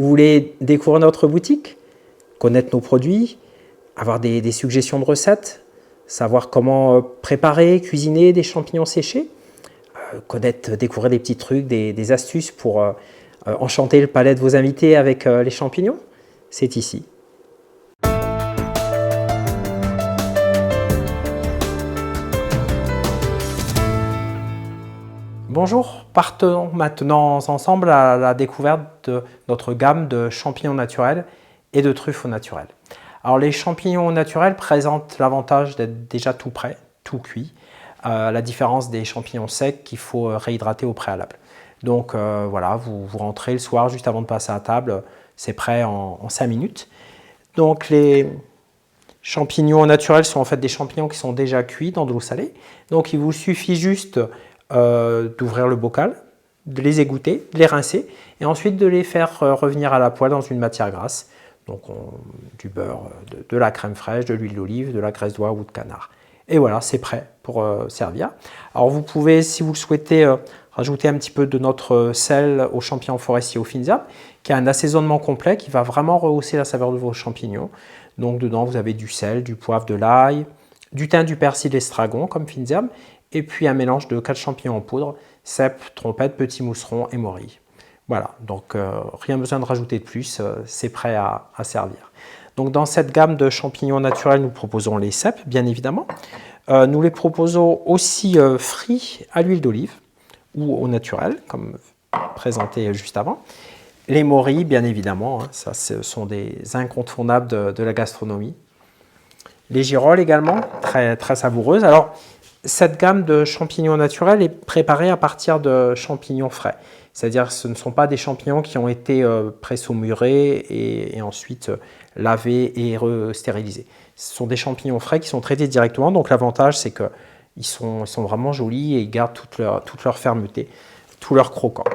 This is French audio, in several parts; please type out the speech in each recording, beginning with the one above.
Vous voulez découvrir notre boutique, connaître nos produits, avoir des suggestions de recettes, savoir comment préparer, cuisiner des champignons séchés, découvrir des petits trucs, des astuces pour enchanter le palais de vos invités avec les champignons? C'est ici. Bonjour, partons maintenant ensemble à la découverte de notre gamme de champignons naturels et de truffes au naturel. Alors les champignons au naturel présentent l'avantage d'être déjà tout prêt, tout cuit, à la différence des champignons secs qu'il faut réhydrater au préalable. Donc voilà, vous rentrez le soir juste avant de passer à table, c'est prêt en 5 minutes. Donc les champignons au naturel sont en fait des champignons qui sont déjà cuits dans de l'eau salée. Donc il vous suffit juste d'ouvrir le bocal, de les égoutter, de les rincer et ensuite de les faire revenir à la poêle dans une matière grasse. Donc du beurre, de la crème fraîche, de l'huile d'olive, de la graisse d'oie ou de canard. Et voilà, c'est prêt pour servir. Alors vous pouvez, si vous le souhaitez, rajouter un petit peu de notre sel aux champignons forestiers aux fines herbes, qui a un assaisonnement complet qui va vraiment rehausser la saveur de vos champignons. Donc dedans, vous avez du sel, du poivre, de l'ail, du thym, du persil, l'estragon comme fines herbes, et puis un mélange de 4 champignons en poudre, cèpe, trompette, petit mousseron et morille. Voilà, donc rien besoin de rajouter de plus, c'est prêt à servir. Donc dans cette gamme de champignons naturels, nous proposons les cèpes, bien évidemment. Nous les proposons aussi frits à l'huile d'olive ou au naturel, comme présenté juste avant. Les morilles, bien évidemment, hein, ça ce sont des incontournables de la gastronomie. Les girolles également, très, très savoureuses. Alors, cette gamme de champignons naturels est préparée à partir de champignons frais. C'est-à-dire que ce ne sont pas des champignons qui ont été pré-saumurés et ensuite lavés et stérilisés. Ce sont des champignons frais qui sont traités directement. Donc l'avantage, c'est qu'ils sont vraiment jolis et ils gardent toute leur fermeté, tout leur croquant.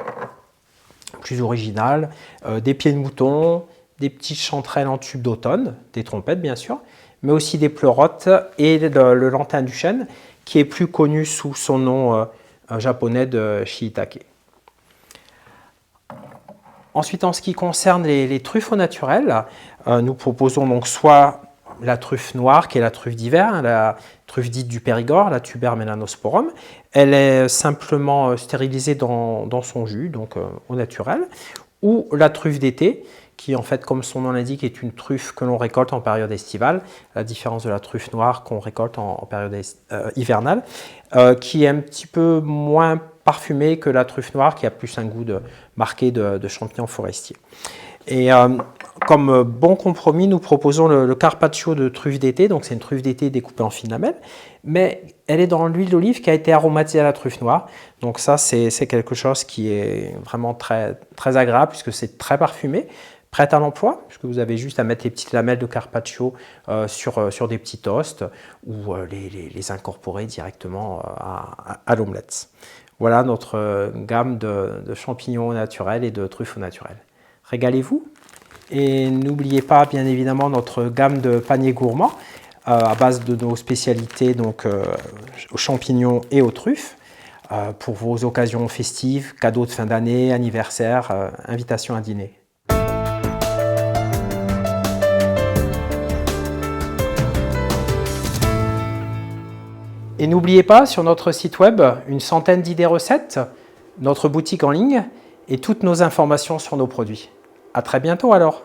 Plus original, des pieds de mouton, des petites chanterelles en tube d'automne, des trompettes bien sûr, mais aussi des pleurotes et le lantin du chêne, qui est plus connu sous son nom japonais de shiitake. Ensuite, en ce qui concerne les truffes au naturel, nous proposons donc soit la truffe noire, qui est la truffe d'hiver, hein, la truffe dite du Périgord, la Tuber melanosporum. Elle est simplement stérilisée dans son jus, donc au naturel, ou la truffe d'été, qui en fait, comme son nom l'indique, est une truffe que l'on récolte en période estivale, à la différence de la truffe noire qu'on récolte en période hivernale, qui est un petit peu moins parfumée que la truffe noire, qui a plus un goût marqué de champignons forestiers. Et comme bon compromis, nous proposons le carpaccio de truffe d'été, donc c'est une truffe d'été découpée en fines lamelles, mais elle est dans l'huile d'olive qui a été aromatisée à la truffe noire, donc ça c'est quelque chose qui est vraiment très, très agréable puisque c'est très parfumé, prête à l'emploi, puisque vous avez juste à mettre les petites lamelles de carpaccio sur des petits toasts ou les incorporer directement à l'omelette. Voilà notre gamme de champignons naturels et de truffes au naturel. Régalez-vous et n'oubliez pas bien évidemment notre gamme de paniers gourmands à base de nos spécialités donc, aux champignons et aux truffes pour vos occasions festives, cadeaux de fin d'année, anniversaire, invitations à dîner. Et n'oubliez pas, sur notre site web, une centaine d'idées recettes, notre boutique en ligne et toutes nos informations sur nos produits. À très bientôt alors!